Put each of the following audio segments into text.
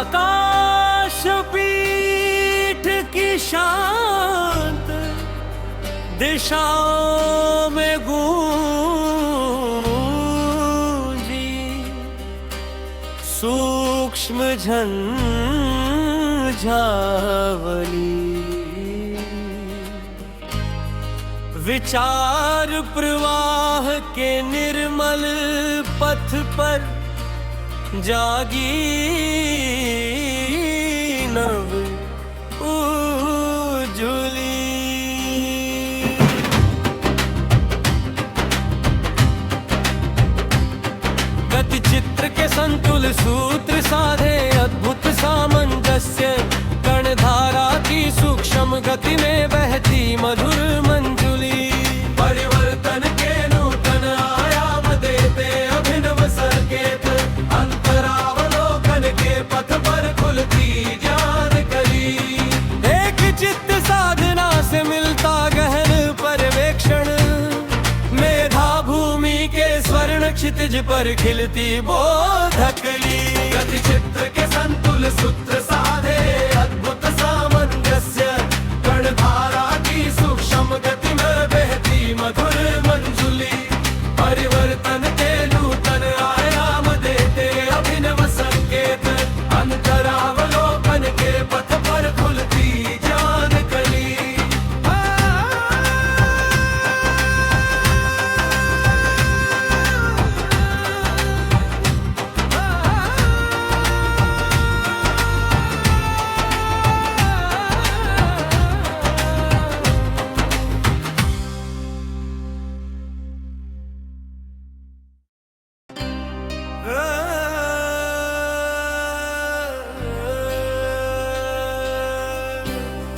आकाश पीठ की शांत दिशाओं में गूंजी, सूक्ष्म झंझावली विचार प्रवाह के निर्मल पथ पर जागी नव उजुली। गति चित्र के संतुल सूत्र साधे अद्भुत सामंजस्य, कणधारा की सूक्ष्म गति में बहती मधुर मंजुली। परिवर्तन के नूतन आयाम देते अभिनव संकेत, अंतरावलोकन के पथ पर खुलती ज्ञान कली। एक चित्त साधना से मिलता गहन पर्यवेक्षण, मेधा भूमि के स्वर्ण क्षितिज पर खिलती बोधकली। गति चित्र के संतुल सूत्र साधे अद्भुत सामंजस्य, कणधारा की सूक्ष्म गति में बहती मधुर मंजुली। परिवर्तन के नूतन आयाम देते अभिनव संकेत, अंतरावलोकन के पथ पर खुलती ज्ञान कली।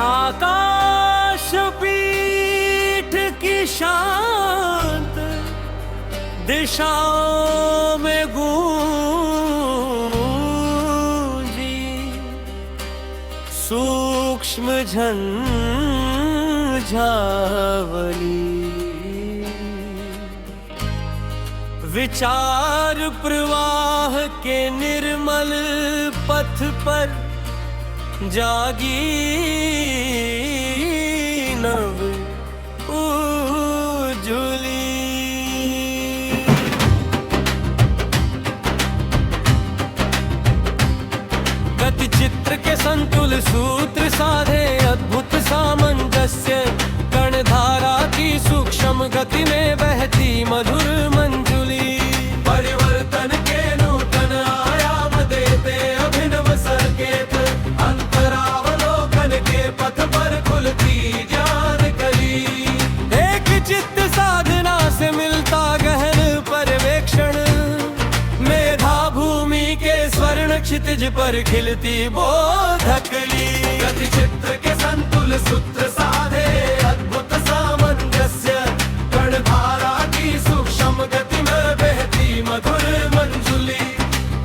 आकाश पीठ की शांत दिशाओं में गूंजी, सूक्ष्म झंझावली विचार प्रवाह के निर्मल पथ पर जागी नव उजुली। गति चित्र के संतुल सूत्र साधे अद्भुत सामंजस्य, कणधारा की सूक्ष्म गति में बहती मधुर मंजुली। परिवर्तन के नूतन आयाम देते अभिनव संकेत, अंतरावलोकन के पथ पर खुलती ज्ञान कली। एक चित्त साधना से मिलता गहन पर्यवेक्षण, मेधा भूमि के स्वर्ण क्षितिज पर खिलती बोधकली। गति चित्र के संतुल सूत्र साधे अद्भुत सामंजस्य, कणधारा की सूक्ष्म गति में बहती मधुर मंजुली।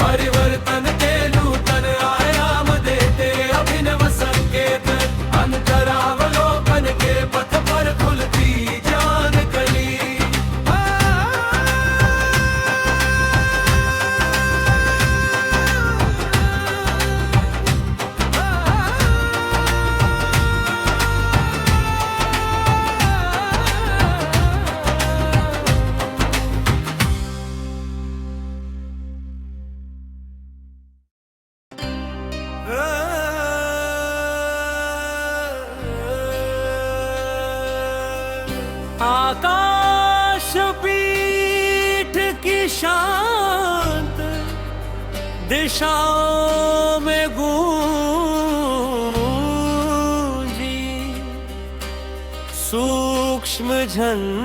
परिवर्तन के नूतन आयाम देते अभिनव संकेत, अंतरावलोकन के पथ पर खुलती ज्ञान कली। आकाश पीठ की शांत दिशाओं में गूंजी, सूक्ष्म झंझावली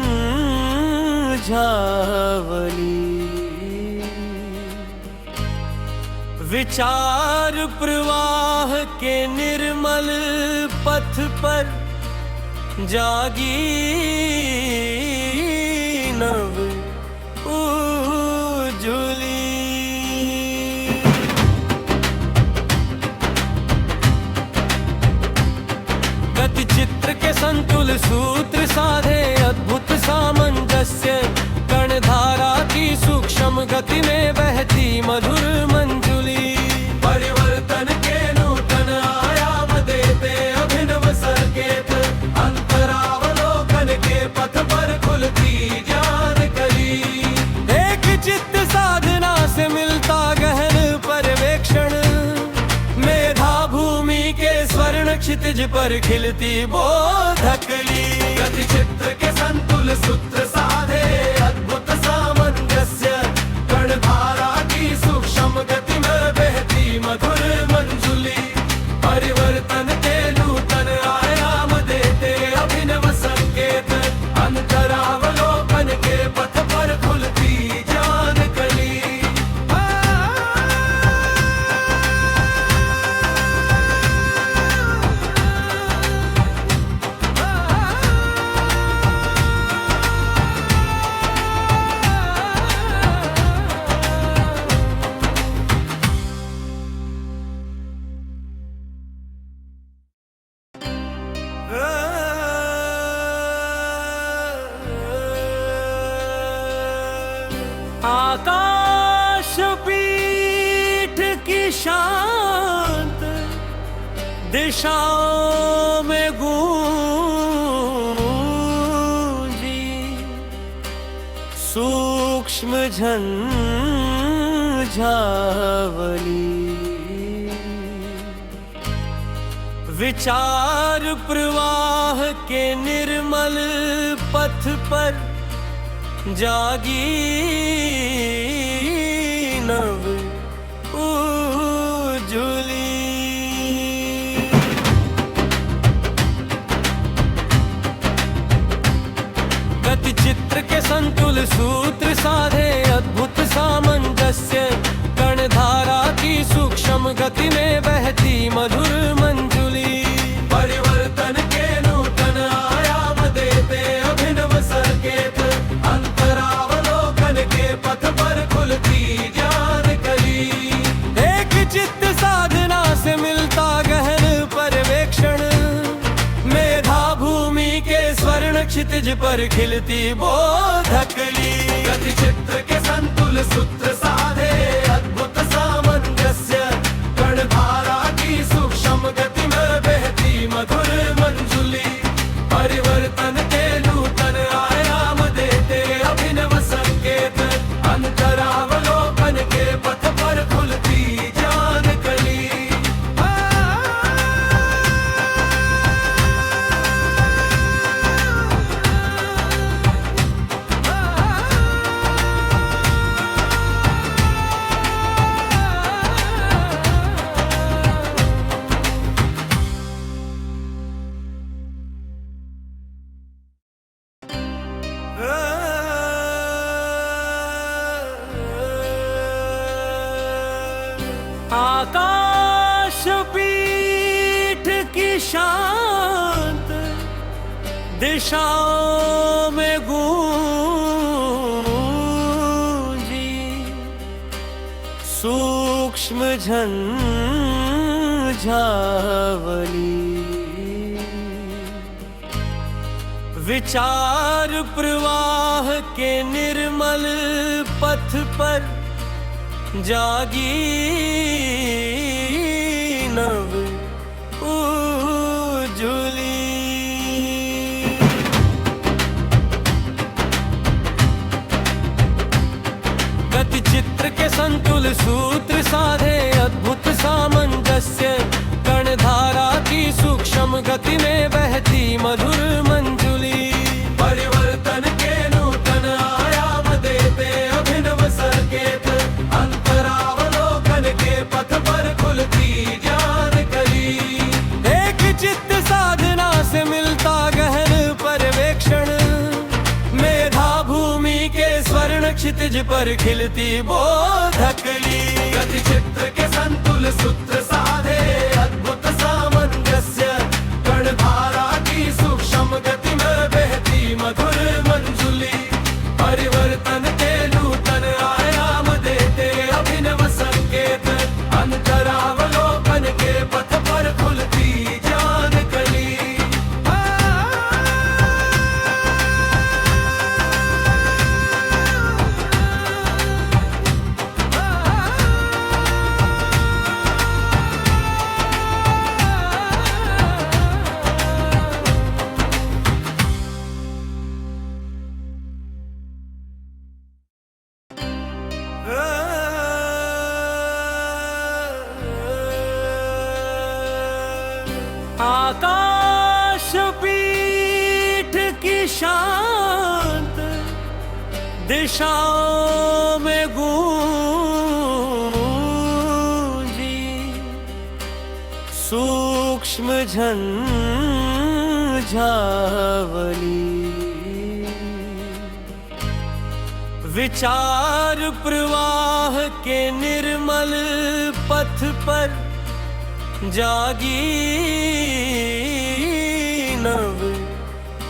विचार प्रवाह के निर्मल पथ पर जागी नव उजुली। गति चित्र के संतुल सूत्र साधे अद्भुत सामंजस्य, कणधारा की सूक्ष्म गति में बहती मधुर मंजुली। परिवर्तन क्षितिज पर खिलती बोधकली। गति चित्र के संतुल सूत्र साधे अद्भुत सामंजस्य, कर्णधारा की सूक्ष्म गति में बहती मधुर मंजुली। परिवर्तन के नूतन आयाम देते अभिनव संकेत, अंतरावलोकन के पथ पर खुलती ज्ञान कली। आकाश पीठ की शांत दिशाओं में गूंजी, सूक्ष्म झंझावली। विचार प्रवाह के निर्मल पथ पर जागी नव उजुली। गति चित्र के संतुल सूत्र साधे अद्भुत सामंजस्य, कर्णधारा की सूक्ष्म गति में बहती मधुर मंजुली। परिवर्तन के नूतन आयाम देते अभिनव संकेत, अंतरावलोकन के पथ पर खुलती ज्ञान कली। एक चित्त साधना से मिलता गहन पर्यवेक्षण, मेधा भूमि के स्वर्ण क्षितिज पर खिलती बोधकली। गति चित्र के संतुल सूत्र साधे अद्भुत सामंजस्य, कर्णधारा की सूक्ष्म गति में बहती मधुर मंजुली। परिवर्तन के नूतन आयाम देते अभिनव संकेत, अंतरावलोकन के पथ पर खुलती ज्ञान कली। आकाश पीठ की शांत दिशाओं में गूंजी, सूक्ष्म झंझावली। विचार प्रवाह के निर्मल पथ पर जागी नव उजुली। गति चित्र के संतुल सूत्र साधे अद्भुत सामंजस्य, कर्णधारा की सूक्ष्म गति में बहती मधुर मंजुली। परिवर्तन के नूतन आयाम देते अभिनव संकेत, अंतरावलोकन के पथ पर खुलती ज्ञान कली। एक चित्त साधना से मिलता गहन पर्यवेक्षण, मेधा भूमि के स्वर्ण क्षितिज पर खिलती बोधकली। गति चित्र के संतुल सूत्र साधे अद्भुत सामंजस्य, कर्णधारा की सूक्ष्म गति में बहती मधुर मंजुली। परिवर्तन के नूतन आयाम देते अभिनव संकेत, अंतरावलोकन के पथ पर खुलती ज्ञान कली। आकाश पीठ की शांत दिशाओं में गूंजी, सूक्ष्म झंझावली विचार प्रवाह के निर्मल पथ पर जागी नव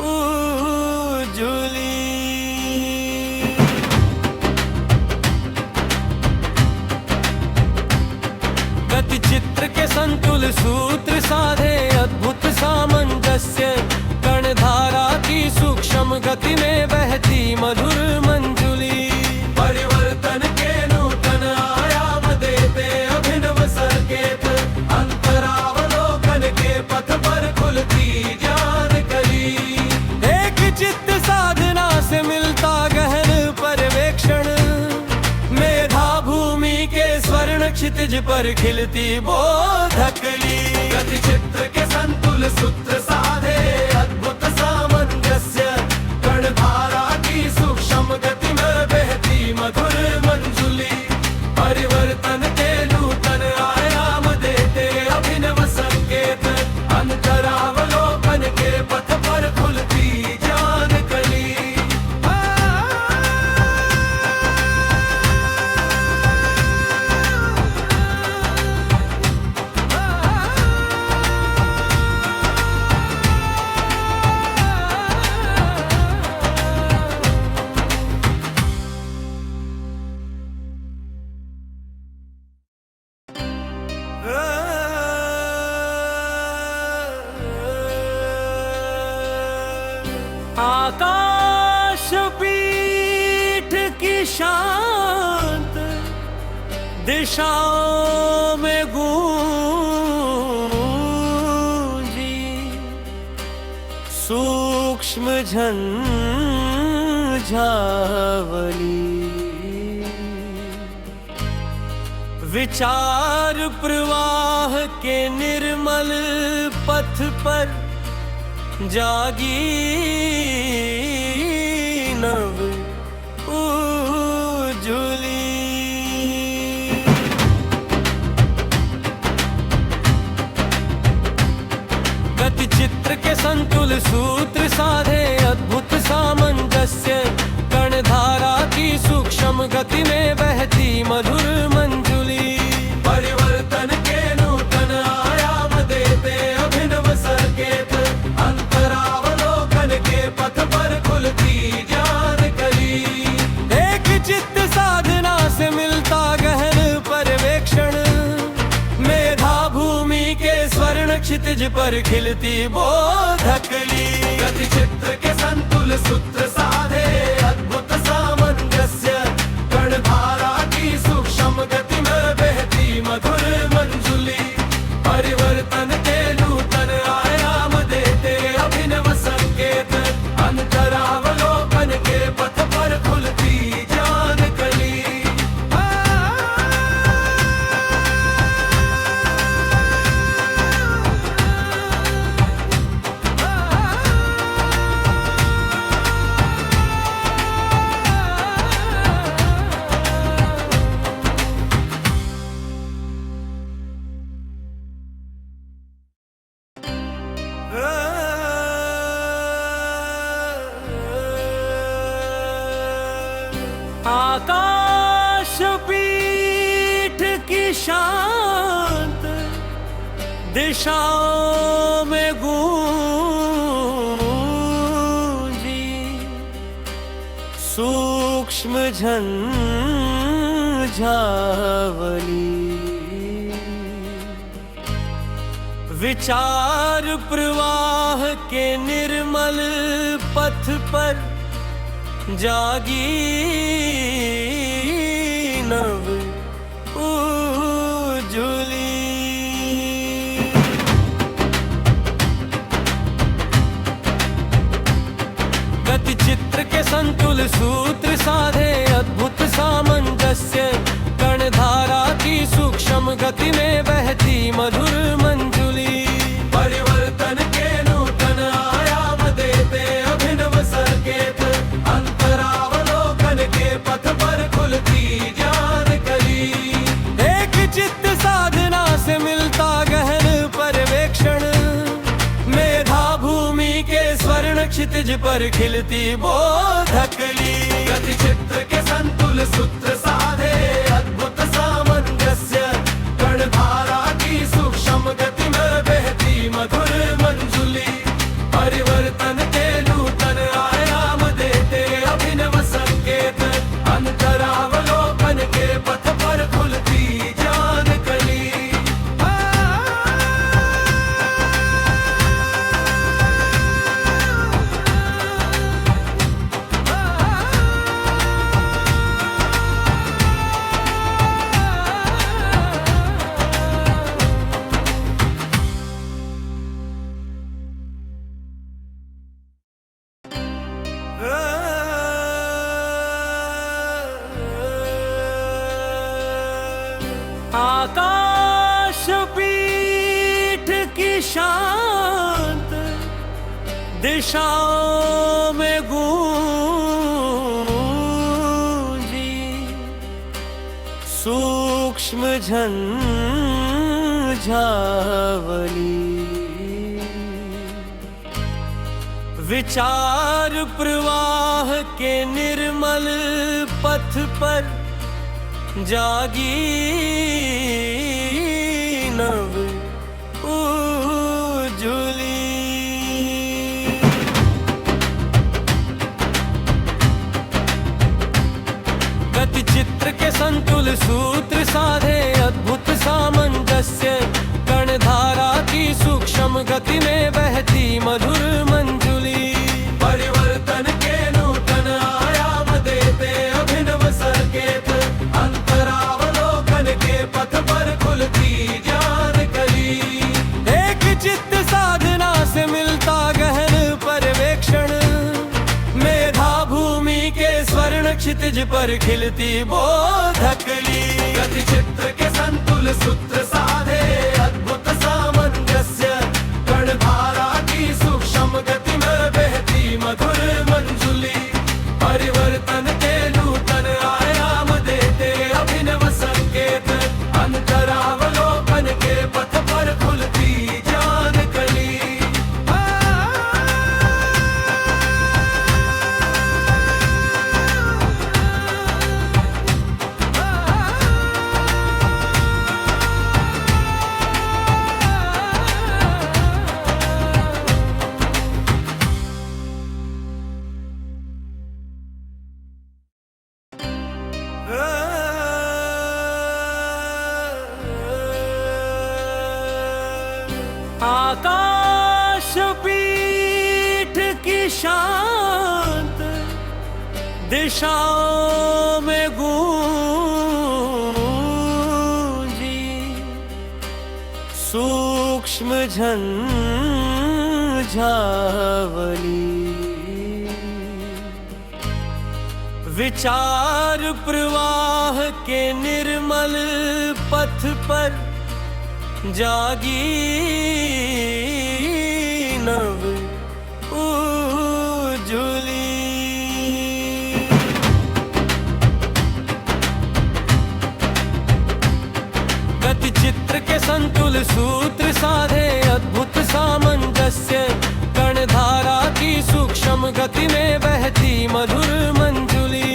उजुली। गति चित्र के संतुल सूत्र साधे अद्भुत सामंजस्य, कणधारा की सूक्ष्म गति में बहती मधुर मंजुली। परिवर्तन के नूतन आयाम देते अभिनव संकेत, अंतरावलोकन के पथ पर खुलती ज्ञान कली। एक चित्त साधना से मिलता गहन पर्यवेक्षण, मेधा भूमि के स्वर्ण क्षितिज पर खिलती बोधकली। गति चित्र के संतुल सूत्र साधे अद्भुत सामंजस्य, कणधारा की सूक्ष्म गति में बहती मधुर मंजुली। परिवर्तन के नूतन आयाम देते अभिनव संकेत, अंतरावलोकन के पथ पर खुलती ज्ञान कली। आकाश पीठ की शांत दिशाओं में गूंजी, सूक्ष्म झंझावली विचार प्रवाह के निर्मल पथ पर जागी नव उजुली। गति चित्र के संतुल सूत्र साधे अद्भुत सामंजस्य, कणधारा की सूक्ष्म गति में बहती मधुर मंजुली। परिवर्तन के नूतन आयाम देते अभिनव संकेत, अंतरावलोकन के पथ पर खुलती ज्ञान कली। एक चित्त साधना से मिलता गहन पर्यवेक्षण, मेधा भूमि के स्वर्ण क्षितिज पर खिलती बोधकली। गति चित्र के संतुल सूत्र साधे अद्भुत सामंजस्य, कणधारा की सूक्ष्म गति में बहती मधुर मंजुली। परिवर्तन के नूतन आयाम देते अभिनव संकेत, अंतरावलोकन के पथ पर खुलती ज्ञान कली। आकाश पीठ की शांत दिशाओं में गूंजी, सूक्ष्म झंझावली विचार प्रवाह के निर्मल पथ पर जागी नव उजुली। गति चित्र के संतुल सूत्र साधे अद्भुत सामंजस्य, कणधारा की सूक्ष्म गति में बहती मधुर मंजुली। परिवर्तन क्षितिज पर खिलती वो धकली। गति चित्र के संतुल सूत्र साधे अद्भुत सामंजस्य, कर्णधारा की सूक्ष्म गति में बहती मधुर मंजुली। परिवर्तन के नूतन आयाम देते अभिनव संकेत, अंतरावलोकन के पथ पर खुलती ज्ञान कली। आकाश पीठ की शांत दिशाओं में गूंजी, सूक्ष्म झंझावली। विचार प्रवाह के निर्मल पथ पर जागी नव उजुली। गति चित्र के संतुल सूत्र साधे अद्भुत सामंजस्य, कर्णधारा की सूक्ष्म गति में बहती मधुर मंजुली। परिवर्तन के नूतन आयाम देते अभिनव संकेत, अंतरावलोकन के पथ पर खुलती ज्ञान कली। एक चित्त साधना से मिलता गहन पर्यवेक्षण, मेधा भूमि के स्वर्ण क्षितिज पर खिलती वो धकली। गति चित्र के संतुल सूत्र साधे अद्भुत सामंजस्य, कर्णधारा की सूक्ष्म गति में बहती मधुर मंजुली। परिवर्तन के नूतन आयाम देते अभिनव संकेत, अंतरावलोकन के पथ पर खुलती ज्ञान कली। आकाश पीठ की शांत दिशाओं में गूंजी, सूक्ष्म झंझावली। विचार प्रवाह के निर्मल पथ पर जागी नव उजुली। गति चित्र के संतुल सूत्र साधे अद्भुत सामंजस्य, कर्णधारा की सूक्ष्म गति में बहती मधुर मंजुली।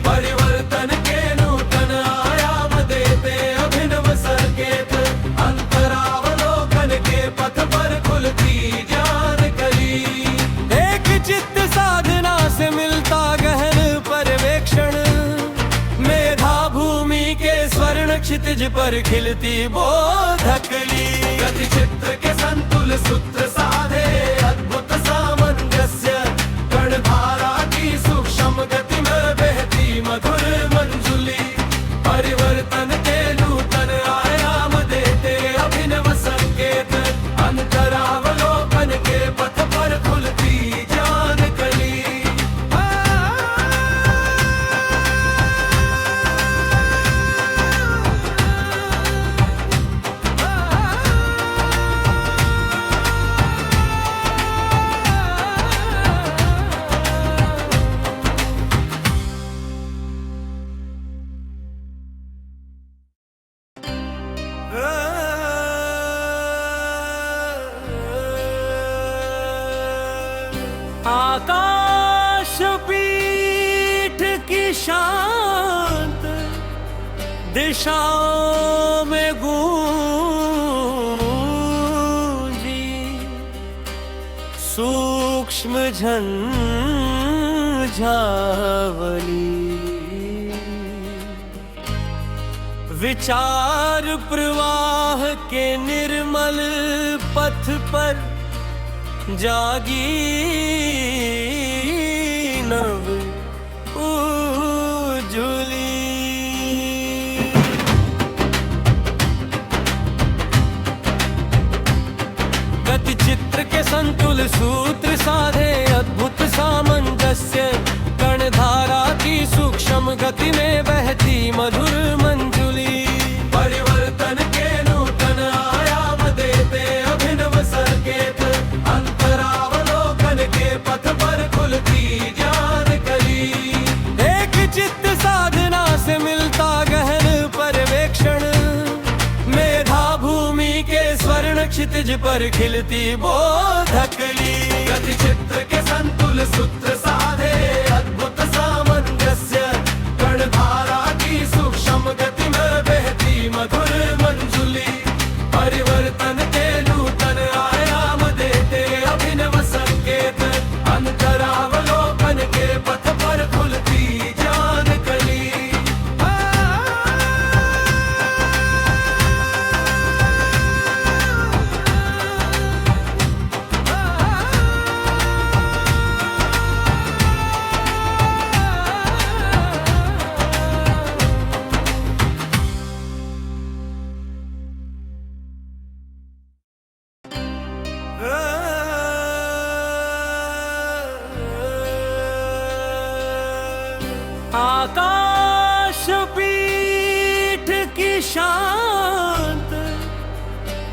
परिवर्तन के नूतन आयाम देते अभिनव संकेत, अंतरावलोकन के पथ पर खुलती ज्ञान कली। एक चित्त साधना से मिलता गहन पर्यवेक्षण, मेधा भूमि के स्वर्ण क्षितिज पर खिलती वो धकली। गति चित्र के संतुल सूत्र साधे अद्भुत सामंजस्य, कर्णधारा की सूक्ष्म गति में बहती मधुर मंजुली। परिवर्तन के नूतन आयाम देते अभिनव संकेत, अंतरावलोकन के पथ पर खुलती ज्ञान कली। की शांत दिशाओं में गूंजी, सूक्ष्म झंझावली। विचार प्रवाह के निर्मल पथ पर जागी नव उजुली। गति चित्र के संतुल सूत्र साधे अद्भुत सामंजस्य, कणधारा की सूक्ष्म गति में बहती मधुर मंजुली। परिवर्तन के नूतन आयाम देते अभिनव संकेत, अंतरावलोकन के पथ पर खुलती ज्ञान कली। एक चित्त साधना से मिलता गहन पर्यवेक्षण, मेधा भूमि के स्वर्ण क्षितिज पर खिलती बोधकली। गति चित्र के संतुल सूत्र साधे अद्भुत सामंजस्य, कणधारा की सूक्ष्म गति में बहती मधुर मंजुली। परिवर्तन के नूतन आयाम देते अभिनव संकेत, अंतरावलोकन के पथ पर खुलती ज्ञान कली। आकाश पीठ की शांत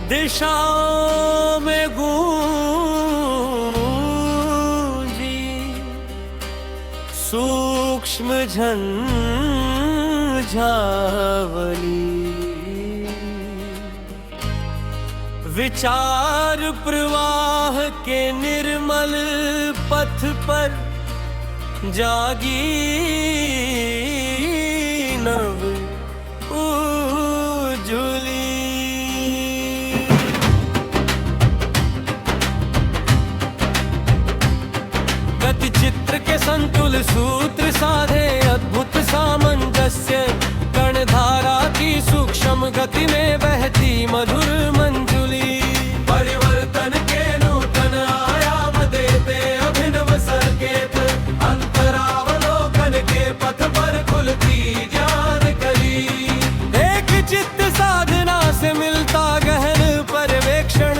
दिशाओं में गूंजी, सूक्ष्म झंझावली। विचार प्रवाह के निर्मल पथ पर जागी नव उजुली। गति चित्र के संतुल सूत्र साधे अद्भुत सामंजस्य, कणधारा की सूक्ष्म गति में बहती मधुर मंजुली। परिवर्तन के नूतन आयाम देते अभिनव संकेत, अंतरावलोकन के पथ पर खुलती ज्ञान कली। एक चित्त साधना से मिलता गहन पर्यवेक्षण,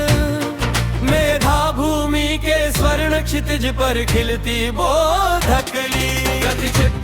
मेधा भूमि के स्वर्ण क्षितिज पर खिलती बोधकली। गति चित्त